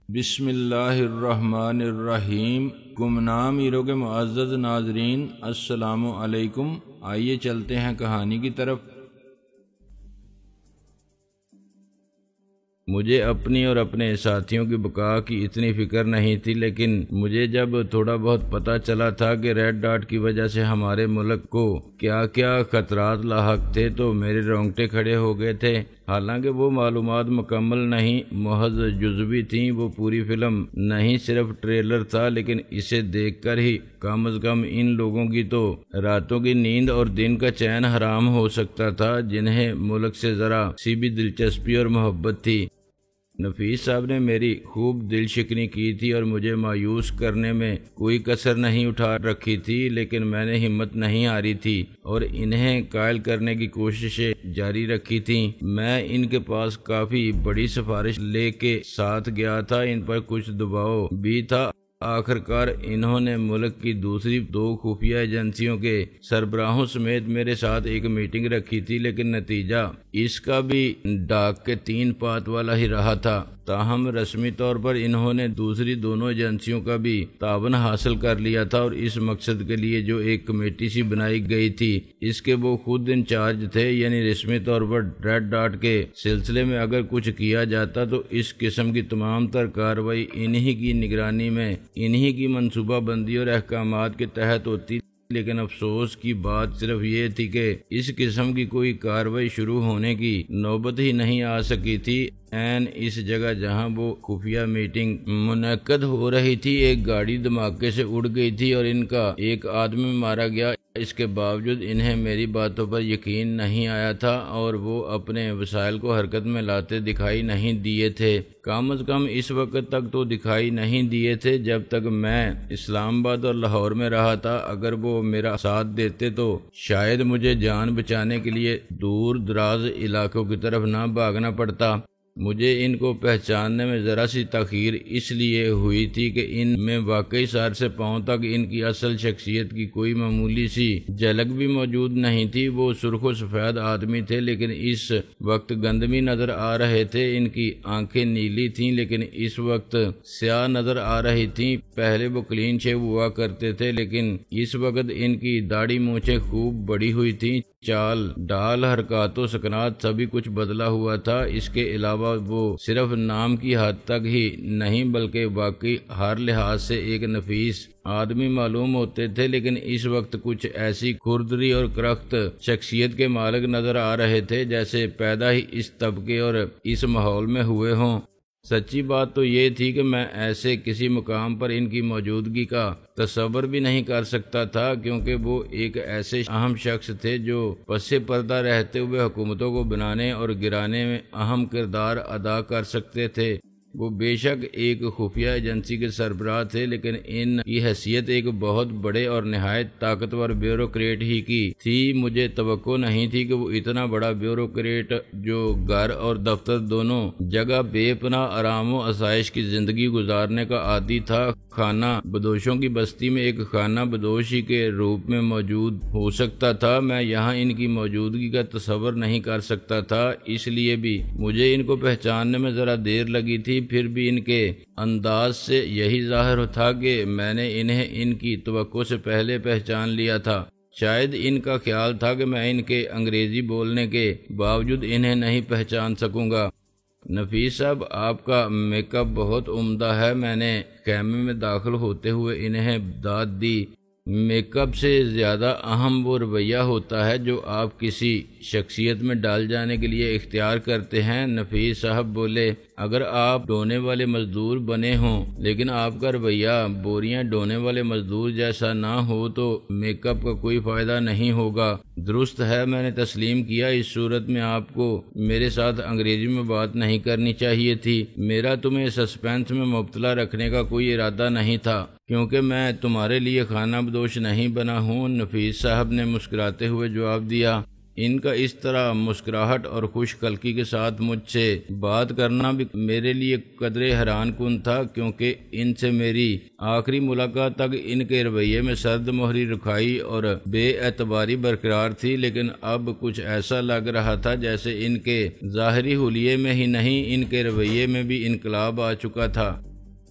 بسم اللہ الرحمن الرحیم۔ گمنام ہیرو کے معزز ناظرین، السلام علیکم۔ آئیے چلتے ہیں کہانی کی طرف۔ مجھے اپنی اور اپنے ساتھیوں کی بقا کی اتنی فکر نہیں تھی، لیکن مجھے جب تھوڑا بہت پتہ چلا تھا کہ ریڈ ڈاٹ کی وجہ سے ہمارے ملک کو کیا کیا خطرات لاحق تھے تو میرے رونگٹے کھڑے ہو گئے تھے۔ حالانکہ وہ معلومات مکمل نہیں، محض جزوی تھیں، وہ پوری فلم نہیں، صرف ٹریلر تھا، لیکن اسے دیکھ کر ہی کم از کم ان لوگوں کی تو راتوں کی نیند اور دن کا چین حرام ہو سکتا تھا جنہیں ملک سے ذرا سی بھی دلچسپی اور محبت تھی۔ نفیس صاحب نے میری خوب دل شکنی کی تھی اور مجھے مایوس کرنے میں کوئی کسر نہیں اٹھا رکھی تھی، لیکن میں نے ہمت نہیں ہاری تھی اور انہیں قائل کرنے کی کوششیں جاری رکھی تھیں۔ میں ان کے پاس کافی بڑی سفارش لے کے ساتھ گیا تھا، ان پر کچھ دباؤ بھی تھا۔ آخر کار انہوں نے ملک کی دوسری دو خفیہ ایجنسیوں کے سربراہوں سمیت میرے ساتھ ایک میٹنگ رکھی تھی، لیکن نتیجہ اس کا بھی ڈاک کے 3 پات والا ہی رہا تھا۔ تاہم رسمی طور پر انہوں نے دوسری دونوں ایجنسیوں کا بھی تعاون حاصل کر لیا تھا اور اس مقصد کے لیے جو ایک کمیٹی سی بنائی گئی تھی اس کے وہ خود انچارج تھے، یعنی رسمی طور پر ریڈ ڈاٹ کے سلسلے میں اگر کچھ کیا جاتا تو اس قسم کی تمام تر کارروائی انہی کی نگرانی میں انہی کی منصوبہ بندی اور احکامات کے تحت ہوتی۔ لیکن افسوس کی بات صرف یہ تھی کہ اس قسم کی کوئی کارروائی شروع ہونے کی نوبت ہی نہیں آ سکی تھی۔ عین اس جگہ جہاں وہ خفیہ میٹنگ منعقد ہو رہی تھی ایک گاڑی دھماکے سے اڑ گئی تھی اور ان کا ایک آدمی مارا گیا۔ اس کے باوجود انہیں میری باتوں پر یقین نہیں آیا تھا اور وہ اپنے وسائل کو حرکت میں لاتے دکھائی نہیں دیے تھے، کم از کم اس وقت تک تو دکھائی نہیں دیے تھے جب تک میں اسلام آباد اور لاہور میں رہا تھا۔ اگر وہ میرا ساتھ دیتے تو شاید مجھے جان بچانے کے لیے دور دراز علاقوں کی طرف نہ بھاگنا پڑتا۔ مجھے ان کو پہچاننے میں ذرا سی تاخیر اس لیے ہوئی تھی کہ ان میں واقعی سر سے پاؤں تک ان کی اصل شخصیت کی کوئی معمولی سی جھلک بھی موجود نہیں تھی۔ وہ سرخ و سفید آدمی تھے لیکن اس وقت گندمی نظر آ رہے تھے، ان کی آنکھیں نیلی تھیں لیکن اس وقت سیاہ نظر آ رہی تھیں۔ پہلے وہ کلین شیو ہوا کرتے تھے لیکن اس وقت ان کی داڑھی مونچھیں خوب بڑی ہوئی تھیں، چال ڈال حرکات و سکنات سبھی کچھ بدلا ہوا تھا۔ اس کے علاوہ وہ صرف نام کی حد تک ہی نہیں بلکہ واقعی ہر لحاظ سے ایک نفیس آدمی معلوم ہوتے تھے، لیکن اس وقت کچھ ایسی کھردری اور کرخت شخصیت کے مالک نظر آ رہے تھے جیسے پیدا ہی اس طبقے اور اس ماحول میں ہوئے ہوں۔ سچی بات تو یہ تھی کہ میں ایسے کسی مقام پر ان کی موجودگی کا تصور بھی نہیں کر سکتا تھا، کیونکہ وہ ایک ایسے اہم شخص تھے جو پس پردہ رہتے ہوئے حکومتوں کو بنانے اور گرانے میں اہم کردار ادا کر سکتے تھے۔ وہ بے شک ایک خفیہ ایجنسی کے سربراہ تھے، لیکن ان کی حیثیت ایک بہت بڑے اور نہایت طاقتور بیوروکریٹ ہی کی تھی۔ مجھے توقع نہیں تھی کہ وہ اتنا بڑا بیوروکریٹ جو گھر اور دفتر دونوں جگہ بے پناہ آرام و آسائش کی زندگی گزارنے کا عادی تھا، خانہ بدوشوں کی بستی میں ایک خانہ بدوش ہی کے روپ میں موجود ہو سکتا تھا۔ میں یہاں ان کی موجودگی کا تصور نہیں کر سکتا تھا، اس لیے بھی مجھے ان کو پہچاننے میں ذرا دیر لگی تھی۔ پھر بھی ان کے انداز سے یہی ظاہر تھا کہ میں نے انہیں ان کی توقع سے پہلے پہچان لیا تھا۔ شاید ان کا خیال تھا کہ میں ان کے انگریزی بولنے کے باوجود انہیں نہیں پہچان سکوں گا۔ نفیس صاحب، آپ کا میک اپ بہت عمدہ ہے۔ میں نے خیمے میں داخل ہوتے ہوئے انہیں داد دی۔ میک اپ سے زیادہ اہم وہ رویہ ہوتا ہے جو آپ کسی شخصیت میں ڈال جانے کے لیے اختیار کرتے ہیں، نفیس صاحب بولے۔ اگر آپ ڈھونے والے مزدور بنے ہوں لیکن آپ کا رویہ بوریاں ڈھونے والے مزدور جیسا نہ ہو تو میک اپ کا کوئی فائدہ نہیں ہوگا۔ درست ہے، میں نے تسلیم کیا۔ اس صورت میں آپ کو میرے ساتھ انگریزی میں بات نہیں کرنی چاہیے تھی۔ میرا تمہیں سسپینس میں مبتلا رکھنے کا کوئی ارادہ نہیں تھا، کیونکہ میں تمہارے لیے خانہ بدوش نہیں بنا ہوں، نفیس صاحب نے مسکراتے ہوئے جواب دیا۔ ان کا اس طرح مسکراہٹ اور خوش قلقی کے ساتھ مجھ سے بات کرنا بھی میرے لیے قدرے حیران کن تھا، کیونکہ ان سے میری آخری ملاقات تک ان کے رویے میں سرد مہری رکھائی اور بے اعتباری برقرار تھی، لیکن اب کچھ ایسا لگ رہا تھا جیسے ان کے ظاہری حلیے میں ہی نہیں ان کے رویے میں بھی انقلاب آ چکا تھا۔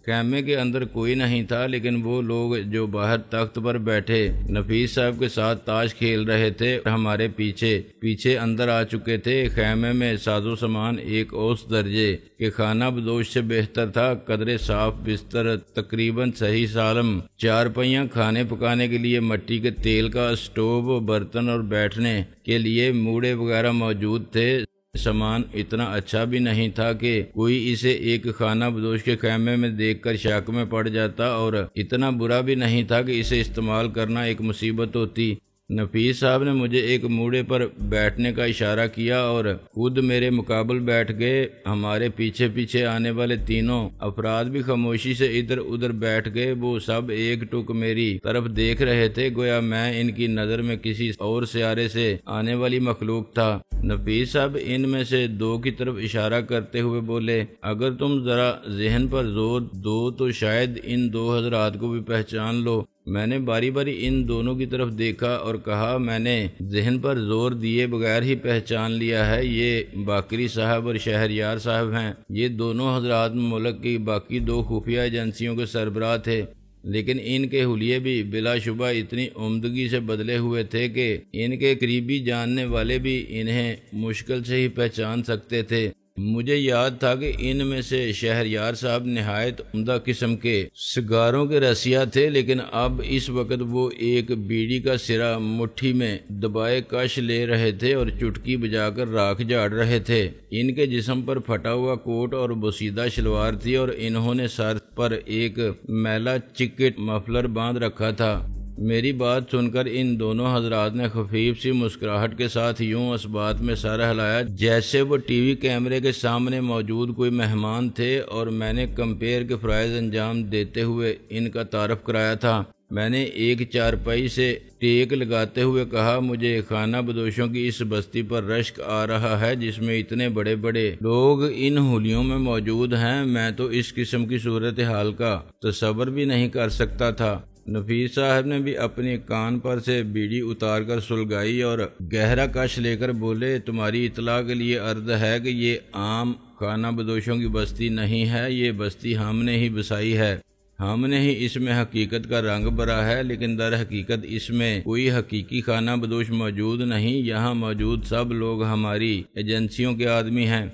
خیمے کے اندر کوئی نہیں تھا، لیکن وہ لوگ جو باہر تخت پر بیٹھے نفیس صاحب کے ساتھ تاش کھیل رہے تھے ہمارے پیچھے اندر آ چکے تھے۔ خیمے میں ساز و سامان ایک اوسط درجے کے خانہ بدوش سے بہتر تھا۔ قدرے صاف بستر، تقریباً صحیح سالم چارپائیاں، کھانے پکانے کے لیے مٹی کے تیل کا اسٹوو، برتن اور بیٹھنے کے لیے موڑے وغیرہ موجود تھے۔ سامان اتنا اچھا بھی نہیں تھا کہ کوئی اسے ایک خانہ بدوش کے خیمے میں دیکھ کر شک میں پڑ جاتا، اور اتنا برا بھی نہیں تھا کہ اسے استعمال کرنا ایک مصیبت ہوتی۔ نفیس صاحب نے مجھے ایک موڑے پر بیٹھنے کا اشارہ کیا اور خود میرے مقابل بیٹھ گئے۔ ہمارے پیچھے آنے والے تینوں افراد بھی خاموشی سے ادھر ادھر بیٹھ گئے۔ وہ سب ایک ٹک میری طرف دیکھ رہے تھے، گویا میں ان کی نظر میں کسی اور سیارے سے آنے والی مخلوق تھا۔ نفیس صاحب ان میں سے دو کی طرف اشارہ کرتے ہوئے بولے، اگر تم ذرا ذہن پر زور دو تو شاید ان دو حضرات کو بھی پہچان لو۔ میں نے باری باری ان دونوں کی طرف دیکھا اور کہا، میں نے ذہن پر زور دیے بغیر ہی پہچان لیا ہے، یہ باقری صاحب اور شہریار صاحب ہیں۔ یہ دونوں حضرات ملک کی باقی دو خفیہ ایجنسیوں کے سربراہ تھے، لیکن ان کے حلیے بھی بلا شبہ اتنی عمدگی سے بدلے ہوئے تھے کہ ان کے قریبی جاننے والے بھی انہیں مشکل سے ہی پہچان سکتے تھے۔ مجھے یاد تھا کہ ان میں سے شہریار صاحب نہایت عمدہ قسم کے سگاروں کے رسیا تھے، لیکن اب اس وقت وہ ایک بیڑی کا سرا مٹھی میں دبائے کش لے رہے تھے اور چٹکی بجا کر راکھ جھاڑ رہے تھے۔ ان کے جسم پر پھٹا ہوا کوٹ اور بوسیدہ شلوار تھی، اور انہوں نے سر پر ایک میلا چکٹ مفلر باندھ رکھا تھا۔ میری بات سن کر ان دونوں حضرات نے خفیف سی مسکراہٹ کے ساتھ یوں اس بات میں سر ہلایا جیسے وہ ٹی وی کیمرے کے سامنے موجود کوئی مہمان تھے، اور میں نے کمپیئر کے فرائض انجام دیتے ہوئے ان کا تعارف کرایا تھا۔ میں نے ایک چارپائی سے ٹیک لگاتے ہوئے کہا، مجھے خانہ بدوشوں کی اس بستی پر رشک آ رہا ہے جس میں اتنے بڑے بڑے لوگ ان حلیوں میں موجود ہیں۔ میں تو اس قسم کی صورتحال کا تصور بھی نہیں کر سکتا تھا۔ نفیس صاحب نے بھی اپنی کان پر سے بیڑی اتار کر سلگائی اور گہرا کش لے کر بولے، تمہاری اطلاع کے لیے عرض ہے کہ یہ عام خانہ بدوشوں کی بستی نہیں ہے، یہ بستی ہم نے ہی بسائی ہے، ہم نے ہی اس میں حقیقت کا رنگ بھرا ہے، لیکن در حقیقت اس میں کوئی حقیقی خانہ بدوش موجود نہیں۔ یہاں موجود سب لوگ ہماری ایجنسیوں کے آدمی ہیں۔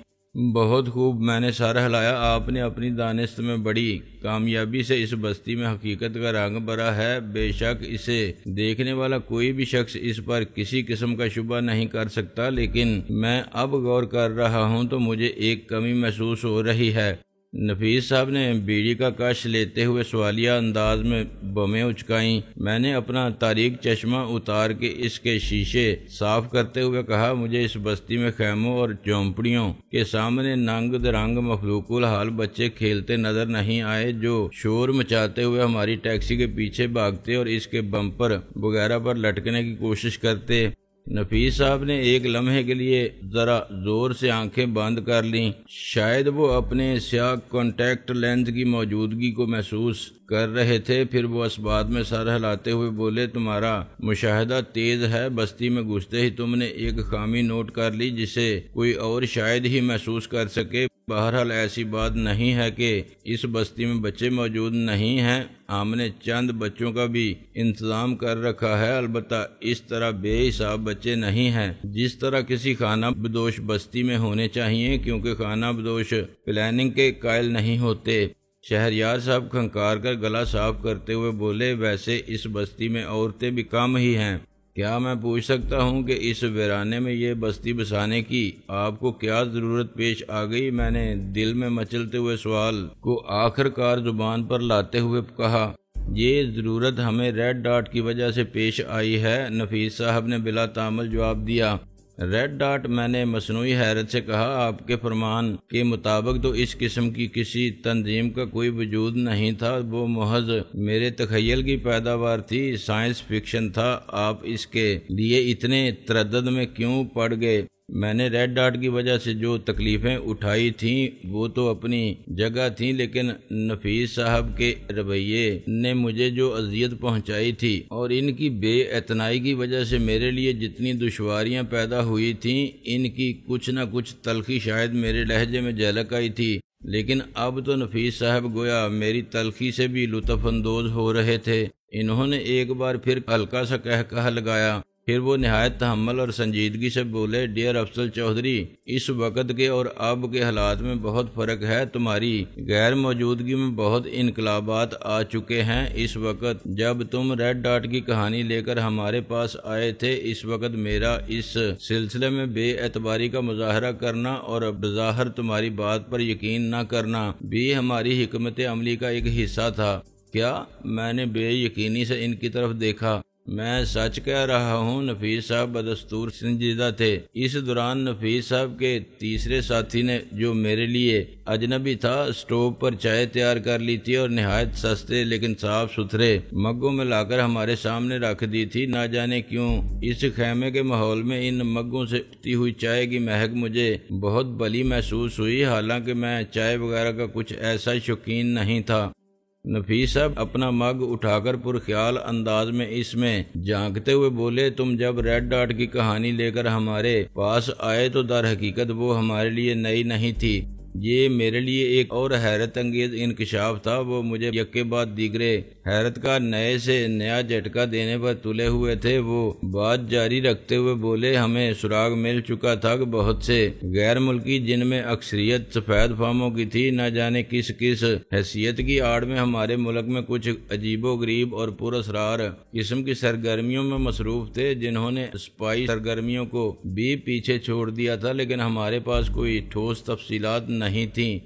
بہت خوب، میں نے سر ہلایا، آپ نے اپنی دانست میں بڑی کامیابی سے اس بستی میں حقیقت کا رنگ بھرا ہے۔ بے شک اسے دیکھنے والا کوئی بھی شخص اس پر کسی قسم کا شبہ نہیں کر سکتا، لیکن میں اب غور کر رہا ہوں تو مجھے ایک کمی محسوس ہو رہی ہے۔ نفیس صاحب نے بیڑی کا کش لیتے ہوئے سوالیہ انداز میں بمیں اچکائیں۔ میں نے اپنا تاریک چشمہ اتار کے اس کے شیشے صاف کرتے ہوئے کہا، مجھے اس بستی میں خیموں اور جھونپڑیوں کے سامنے ننگ درنگ مخلوق الحال بچے کھیلتے نظر نہیں آئے، جو شور مچاتے ہوئے ہماری ٹیکسی کے پیچھے بھاگتے اور اس کے بمپر وغیرہ پر لٹکنے کی کوشش کرتے۔ نفیس صاحب نے ایک لمحے کے لیے ذرا زور سے آنکھیں بند کر لیں، شاید وہ اپنے سیاہ کانٹیکٹ لینز کی موجودگی کو محسوس کر رہے تھے۔ پھر وہ اس بات میں سر ہلاتے ہوئے بولے، تمہارا مشاہدہ تیز ہے، بستی میں گھستے ہی تم نے ایک خامی نوٹ کر لی جسے کوئی اور شاید ہی محسوس کر سکے۔ بہرحال ایسی بات نہیں ہے کہ اس بستی میں بچے موجود نہیں ہیں، ہم نے چند بچوں کا بھی انتظام کر رکھا ہے، البتہ اس طرح بے حساب بچے نہیں ہیں جس طرح کسی خانہ بدوش بستی میں ہونے چاہیے، کیونکہ خانہ بدوش پلاننگ کے قائل نہیں ہوتے۔ شہریار صاحب کھنکار کر گلا صاف کرتے ہوئے بولے، ویسے اس بستی میں عورتیں بھی کم ہی ہیں، کیا میں پوچھ سکتا ہوں کہ اس ویرانے میں یہ بستی بسانے کی آپ کو کیا ضرورت پیش آ گئی؟ میں نے دل میں مچلتے ہوئے سوال کو آخر کار زبان پر لاتے ہوئے کہا، یہ ضرورت ہمیں ریڈ ڈاٹ کی وجہ سے پیش آئی ہے۔ نفیس صاحب نے بلا تعامل جواب دیا، ریڈ ڈاٹ؟ میں نے مصنوعی حیرت سے کہا، آپ کے فرمان کے مطابق تو اس قسم کی کسی تنظیم کا کوئی وجود نہیں تھا، وہ محض میرے تخیل کی پیداوار تھی، سائنس فکشن تھا، آپ اس کے لیے اتنے تردد میں کیوں پڑ گئے؟ میں نے ریڈ ڈاٹ کی وجہ سے جو تکلیفیں اٹھائی تھیں وہ تو اپنی جگہ تھیں، لیکن نفیس صاحب کے رویے نے مجھے جو اذیت پہنچائی تھی اور ان کی بے اعتنائی کی وجہ سے میرے لیے جتنی دشواریاں پیدا ہوئی تھیں، ان کی کچھ نہ کچھ تلخی شاید میرے لہجے میں جھلک آئی تھی۔ لیکن اب تو نفیس صاحب گویا میری تلخی سے بھی لطف اندوز ہو رہے تھے۔ انہوں نے ایک بار پھر ہلکا سا قہقہ لگایا، پھر وہ نہایت تحمل اور سنجیدگی سے بولے، ڈیئر افضل چودھری، اس وقت کے اور اب کے حالات میں بہت فرق ہے۔ تمہاری غیر موجودگی میں بہت انقلابات آ چکے ہیں۔ اس وقت جب تم ریڈ ڈاٹ کی کہانی لے کر ہمارے پاس آئے تھے، اس وقت میرا اس سلسلے میں بے اعتباری کا مظاہرہ کرنا اور بظاہر تمہاری بات پر یقین نہ کرنا بھی ہماری حکمت عملی کا ایک حصہ تھا۔ کیا؟ میں نے بے یقینی سے ان کی طرف دیکھا۔ میں سچ کہہ رہا ہوں۔ نفیس صاحب بدستور سنجیدہ تھے۔ اس دوران نفیس صاحب کے تیسرے ساتھی نے، جو میرے لیے اجنبی تھا، اسٹوو پر چائے تیار کر لی تھی اور نہایت سستے لیکن صاف ستھرے مگوں میں لا کر ہمارے سامنے رکھ دی تھی۔ نہ جانے کیوں اس خیمے کے ماحول میں ان مگوں سے اٹھتی ہوئی چائے کی مہک مجھے بہت بلی محسوس ہوئی، حالانکہ میں چائے وغیرہ کا کچھ ایسا شوقین نہیں تھا۔ نفیس صاحب اپنا مگ اٹھا کر پرخیال انداز میں اس میں جھانکتے ہوئے بولے، تم جب ریڈ ڈاٹ کی کہانی لے کر ہمارے پاس آئے تو در حقیقت وہ ہمارے لیے نئی نہیں تھی۔ یہ میرے لیے ایک اور حیرت انگیز انکشاف تھا۔ وہ مجھے یکے بعد دیگرے حیرت کا نئے سے نیا جھٹکا دینے پر تلے ہوئے تھے۔ وہ بات جاری رکھتے ہوئے بولے، ہمیں سراغ مل چکا تھا کہ بہت سے غیر ملکی، جن میں اکثریت سفید فاموں کی تھی، نہ جانے کس حیثیت کی آڑ میں ہمارے ملک میں کچھ عجیب و غریب اور پراسرار قسم کی سرگرمیوں میں مصروف تھے، جنہوں نے اسپائی سرگرمیوں کو بھی پیچھے چھوڑ دیا تھا، لیکن ہمارے پاس کوئی ٹھوس تفصیلات نہیں تھیں۔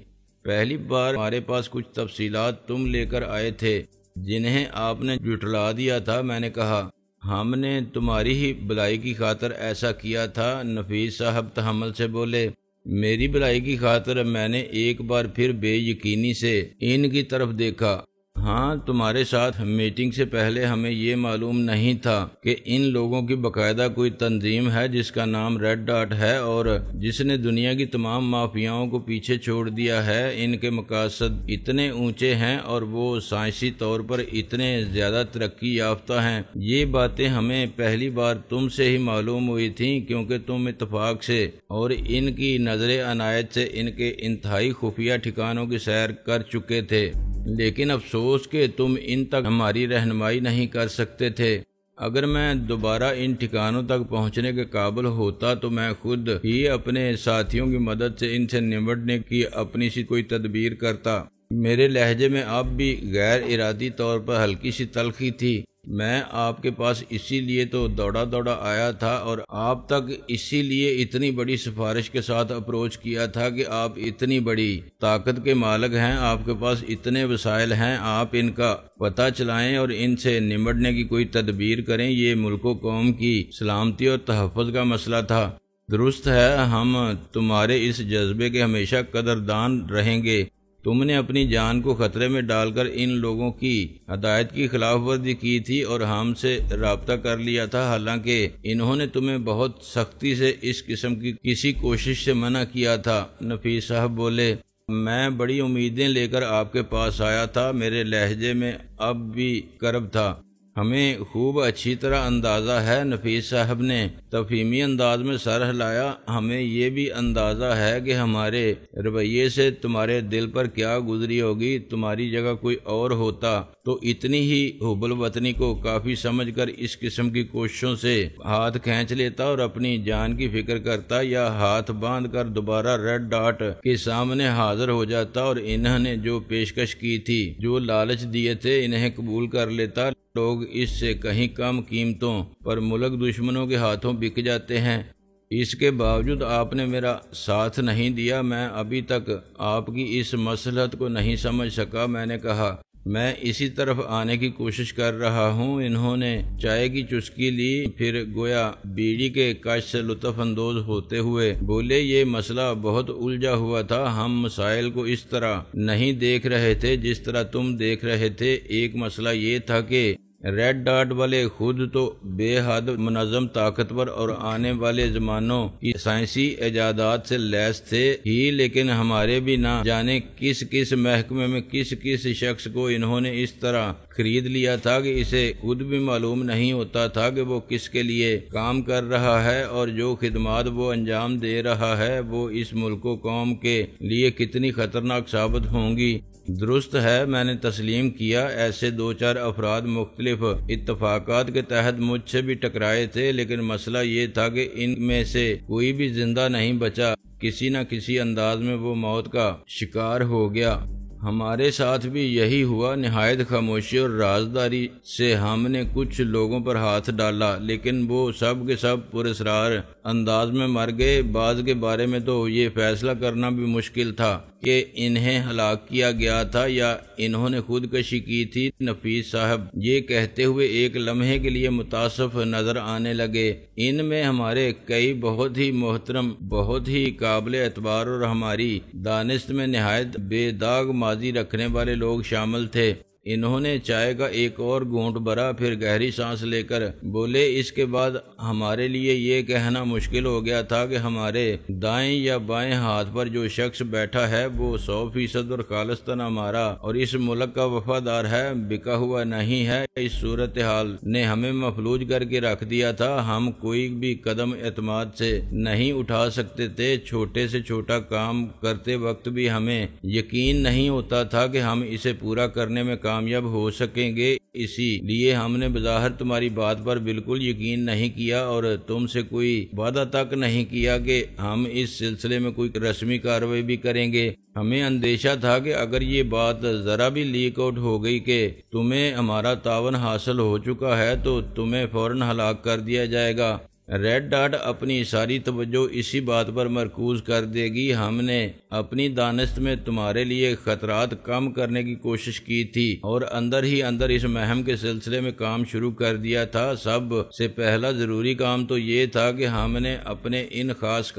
پہلی بار ہمارے پاس کچھ تفصیلات تم لے کر آئے تھے جنہیں آپ نے جھٹلا دیا تھا۔ میں نے کہا، ہم نے تمہاری ہی بھلائی کی خاطر ایسا کیا تھا۔ نفیس صاحب تحمل سے بولے، میری بھلائی کی خاطر؟ میں نے ایک بار پھر بے یقینی سے ان کی طرف دیکھا۔ ہاں، تمہارے ساتھ میٹنگ سے پہلے ہمیں یہ معلوم نہیں تھا کہ ان لوگوں کی باقاعدہ کوئی تنظیم ہے جس کا نام ریڈ ڈاٹ ہے اور جس نے دنیا کی تمام مافیاؤں کو پیچھے چھوڑ دیا ہے۔ ان کے مقاصد اتنے اونچے ہیں اور وہ سائنسی طور پر اتنے زیادہ ترقی یافتہ ہیں۔ یہ باتیں ہمیں پہلی بار تم سے ہی معلوم ہوئی تھیں، کیونکہ تم اتفاق سے اور ان کی نظر عنایت سے ان کے انتہائی خفیہ ٹھکانوں کی سیر کر چکے تھے، لیکن افسوس کہ تم ان تک ہماری رہنمائی نہیں کر سکتے تھے۔ اگر میں دوبارہ ان ٹھکانوں تک پہنچنے کے قابل ہوتا تو میں خود ہی اپنے ساتھیوں کی مدد سے ان سے نمٹنے کی اپنی سی کوئی تدبیر کرتا۔ میرے لہجے میں اب بھی غیر ارادی طور پر ہلکی سی تلخی تھی۔ میں آپ کے پاس اسی لیے تو دوڑا آیا تھا اور آپ تک اسی لیے اتنی بڑی سفارش کے ساتھ اپروچ کیا تھا کہ آپ اتنی بڑی طاقت کے مالک ہیں، آپ کے پاس اتنے وسائل ہیں، آپ ان کا پتہ چلائیں اور ان سے نمٹنے کی کوئی تدبیر کریں۔ یہ ملک و قوم کی سلامتی اور تحفظ کا مسئلہ تھا۔ درست ہے، ہم تمہارے اس جذبے کے ہمیشہ قدردان رہیں گے۔ تم نے اپنی جان کو خطرے میں ڈال کر ان لوگوں کی ہدایت کی خلاف ورزی کی تھی اور ہم سے رابطہ کر لیا تھا، حالانکہ انہوں نے تمہیں بہت سختی سے اس قسم کی کسی کوشش سے منع کیا تھا۔ نفیس صاحب بولے، میں بڑی امیدیں لے کر آپ کے پاس آیا تھا۔ میرے لہجے میں اب بھی کرب تھا۔ ہمیں خوب اچھی طرح اندازہ ہے، نفیس صاحب نے تفہیمی انداز میں سر ہلایا، ہمیں یہ بھی اندازہ ہے کہ ہمارے رویے سے تمہارے دل پر کیا گزری ہوگی۔ تمہاری جگہ کوئی اور ہوتا تو اتنی ہی حب الوطنی کو کافی سمجھ کر اس قسم کی کوششوں سے ہاتھ کھینچ لیتا اور اپنی جان کی فکر کرتا، یا ہاتھ باندھ کر دوبارہ ریڈ ڈاٹ کے سامنے حاضر ہو جاتا اور انہوں نے جو پیشکش کی تھی، جو لالچ دیے تھے، انہیں قبول کر لیتا۔ لوگ اس سے کہیں کم قیمتوں پر ملک دشمنوں کے ہاتھوں بک جاتے ہیں۔ اس کے باوجود آپ نے میرا ساتھ نہیں دیا۔ میں ابھی تک آپ کی اس مصلحت کو نہیں سمجھ سکا۔ میں نے کہا، میں اسی طرف آنے کی کوشش کر رہا ہوں۔ انہوں نے چائے کی چسکی لی، پھر گویا بیڑی کے کش سے لطف اندوز ہوتے ہوئے بولے، یہ مسئلہ بہت الجھا ہوا تھا۔ ہم مسائل کو اس طرح نہیں دیکھ رہے تھے جس طرح تم دیکھ رہے تھے۔ ایک مسئلہ یہ تھا کہ ریڈ ڈاٹ والے خود تو بے حد منظم، طاقتور اور آنے والے زمانوں کی سائنسی ایجادات سے لیس تھے ہی، لیکن ہمارے بھی نہ جانے کس کس محکمے میں کس کس شخص کو انہوں نے اس طرح خرید لیا تھا کہ اسے خود بھی معلوم نہیں ہوتا تھا کہ وہ کس کے لیے کام کر رہا ہے اور جو خدمات وہ انجام دے رہا ہے وہ اس ملک و قوم کے لیے کتنی خطرناک ثابت ہوں گی۔ درست ہے، میں نے تسلیم کیا، ایسے 2-4 افراد مختلف اتفاقات کے تحت مجھ سے بھی ٹکرائے تھے، لیکن مسئلہ یہ تھا کہ ان میں سے کوئی بھی زندہ نہیں بچا، کسی نہ کسی انداز میں وہ موت کا شکار ہو گیا۔ ہمارے ساتھ بھی یہی ہوا، نہایت خاموشی اور رازداری سے ہم نے کچھ لوگوں پر ہاتھ ڈالا، لیکن وہ سب کے سب پراسرار انداز میں مر گئے۔ بعض کے بارے میں تو یہ فیصلہ کرنا بھی مشکل تھا کہ انہیں ہلاک کیا گیا تھا یا انہوں نے خودکشی کی تھی۔ نفیس صاحب یہ کہتے ہوئے ایک لمحے کے لیے متاسف نظر آنے لگے۔ ان میں ہمارے کئی بہت ہی محترم، بہت ہی قابل اعتبار اور ہماری دانست میں نہایت بے داغ ماضی رکھنے والے لوگ شامل تھے۔ انہوں نے چائے کا ایک اور گھونٹ بھرا، پھر گہری سانس لے کر بولے، اس کے بعد ہمارے لیے یہ کہنا مشکل ہو گیا تھا کہ ہمارے دائیں یا بائیں ہاتھ پر جو شخص بیٹھا ہے وہ 100% اور خالصتاً ہمارا اور اس ملک کا وفادار ہے، بکا ہوا نہیں ہے۔ اس صورتحال نے ہمیں مفلوج کر کے رکھ دیا تھا، ہم کوئی بھی قدم اعتماد سے نہیں اٹھا سکتے تھے، چھوٹے سے چھوٹا کام کرتے وقت بھی ہمیں یقین نہیں ہوتا تھا کہ ہم اسے پورا کرنے میں کامیاب ہو سکیں گے۔ اسی لیے ہم نے بظاہر تمہاری بات پر بالکل یقین نہیں کیا اور تم سے کوئی وعدہ تک نہیں کیا کہ ہم اس سلسلے میں کوئی رسمی کارروائی بھی کریں گے۔ ہمیں اندیشہ تھا کہ اگر یہ بات ذرا بھی لیک آؤٹ ہو گئی کہ تمہیں ہمارا تعاون حاصل ہو چکا ہے تو تمہیں فوراً ہلاک کر دیا جائے گا۔ ریڈ ڈاٹ اپنی ساری توجہ اسی بات پر مرکوز کر دے گی۔ ہم نے اپنی دانست میں تمہارے لیے خطرات کم کرنے کی کوشش کی تھی اور اندر ہی اندر اس مہم کے سلسلے میں کام شروع کر دیا تھا۔ سب سے پہلا ضروری کام تو یہ تھا کہ ہم نے اپنے ان خاص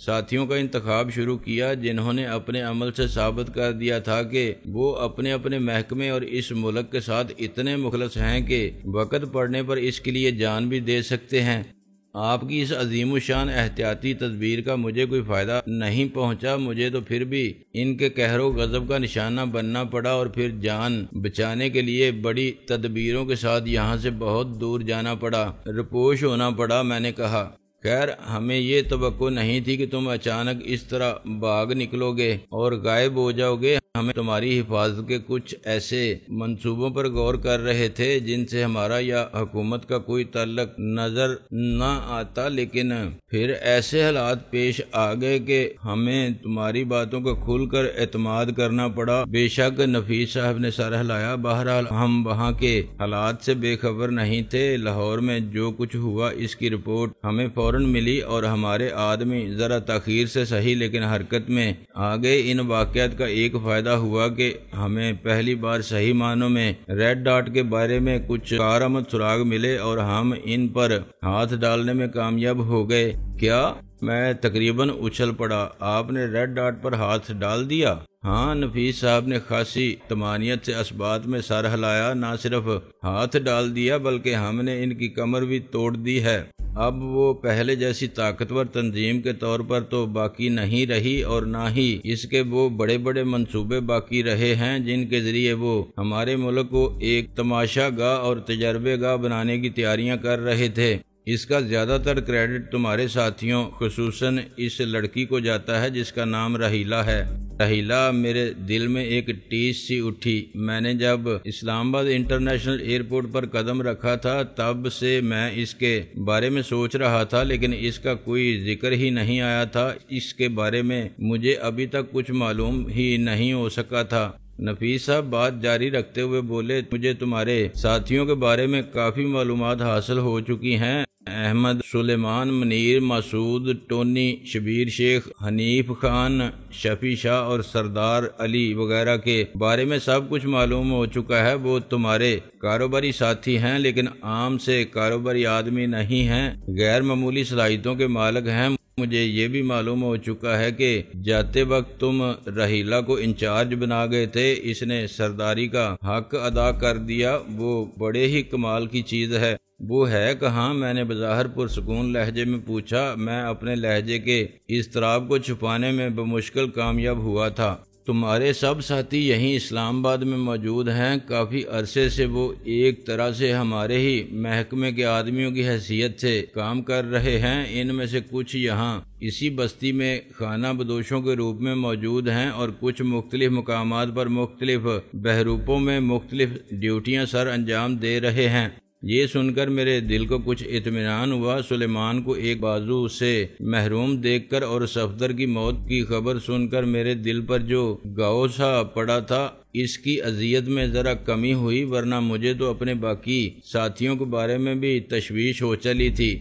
ساتھیوں کا انتخاب شروع کیا جنہوں نے اپنے عمل سے ثابت کر دیا تھا کہ وہ اپنے اپنے محکمے اور اس ملک کے ساتھ اتنے مخلص ہیں کہ وقت پڑنے پر اس کے لیے جان بھی دے سکتے ہیں۔ آپ کی اس عظیم الشان احتیاطی تدبیر کا مجھے کوئی فائدہ نہیں پہنچا، مجھے تو پھر بھی ان کے قہر و غضب کا نشانہ بننا پڑا اور پھر جان بچانے کے لیے بڑی تدبیروں کے ساتھ یہاں سے بہت دور جانا پڑا، رپوش ہونا پڑا۔ میں نے کہا، خیر ہمیں یہ توقع نہیں تھی کہ تم اچانک اس طرح بھاگ نکلو گے اور غائب ہو جاؤ گے۔ ہمیں تمہاری حفاظت کے کچھ ایسے منصوبوں پر غور کر رہے تھے جن سے ہمارا یا حکومت کا کوئی تعلق نظر نہ آتا، لیکن پھر ایسے حالات پیش آ گئے کہ ہمیں تمہاری باتوں کا کھل کر اعتماد کرنا پڑا۔ بے شک نفیس صاحب نے سر ہلایا، بہرحال ہم وہاں کے حالات سے بے خبر نہیں تھے۔ لاہور میں جو کچھ ہوا اس کی رپورٹ ہمیں فوراً ملی اور ہمارے آدمی ذرا تاخیر سے صحیح لیکن حرکت میں آ گئے۔ ان واقعات کا ایک فائدہ ہوا کہ ہمیں پہلی بار صحیح معنوں میں ریڈ ڈاٹ کے بارے میں کچھ کارآمد سراغ ملے اور ہم ان پر ہاتھ ڈالنے میں کامیاب ہو گئے۔ کیا؟ میں تقریباً اچھل پڑا۔ آپ نے ریڈ ڈاٹ پر ہاتھ ڈال دیا؟ ہاں، نفیس صاحب نے خاصی طمانینت سے اس بات میں سر ہلایا، نہ صرف ہاتھ ڈال دیا بلکہ ہم نے ان کی کمر بھی توڑ دی ہے۔ اب وہ پہلے جیسی طاقتور تنظیم کے طور پر تو باقی نہیں رہی اور نہ ہی اس کے وہ بڑے بڑے منصوبے باقی رہے ہیں جن کے ذریعے وہ ہمارے ملک کو ایک تماشا گاہ اور تجربے گاہ بنانے کی تیاریاں کر رہے تھے۔ اس کا زیادہ تر کریڈٹ تمہارے ساتھیوں خصوصاً اس لڑکی کو جاتا ہے جس کا نام رحیلہ ہے۔ رحیلہ، میرے دل میں ایک ٹیس سی اٹھی۔ میں نے جب اسلام آباد انٹرنیشنل ایئرپورٹ پر قدم رکھا تھا تب سے میں اس کے بارے میں سوچ رہا تھا، لیکن اس کا کوئی ذکر ہی نہیں آیا تھا۔ اس کے بارے میں مجھے ابھی تک کچھ معلوم ہی نہیں ہو سکا تھا۔ نفیس صاحب بات جاری رکھتے ہوئے بولے، مجھے تمہارے ساتھیوں کے بارے میں کافی معلومات حاصل ہو چکی ہیں۔ احمد، سلیمان، منیر، مسعود، ٹونی، شبیر شیخ، حنیف خان، شفیع شاہ اور سردار علی وغیرہ کے بارے میں سب کچھ معلوم ہو چکا ہے۔ وہ تمہارے کاروباری ساتھی ہیں لیکن عام سے کاروباری آدمی نہیں ہیں، غیر معمولی صلاحیتوں کے مالک ہیں۔ مجھے یہ بھی معلوم ہو چکا ہے کہ جاتے وقت تم رحیلہ کو انچارج بنا گئے تھے، اس نے سرداری کا حق ادا کر دیا، وہ بڑے ہی کمال کی چیز ہے۔ وہ ہے کہاں؟ میں نے بظاہر پرسکون لہجے میں پوچھا۔ میں اپنے لہجے کے اضطراب کو چھپانے میں بمشکل کامیاب ہوا تھا۔ تمہارے سب ساتھی یہیں اسلام آباد میں موجود ہیں، کافی عرصے سے وہ ایک طرح سے ہمارے ہی محکمے کے آدمیوں کی حیثیت سے کام کر رہے ہیں۔ ان میں سے کچھ یہاں اسی بستی میں خانہ بدوشوں کے روپ میں موجود ہیں اور کچھ مختلف مقامات پر مختلف بحروپوں میں مختلف ڈیوٹیاں سر انجام دے رہے ہیں۔ یہ سن کر میرے دل کو کچھ اطمینان ہوا۔ سلیمان کو ایک بازو سے محروم دیکھ کر اور صفدر کی موت کی خبر سن کر میرے دل پر جو گاؤ سا پڑا تھا، اس کی اذیت میں ذرا کمی ہوئی، ورنہ مجھے تو اپنے باقی ساتھیوں کے بارے میں بھی تشویش ہو چلی تھی۔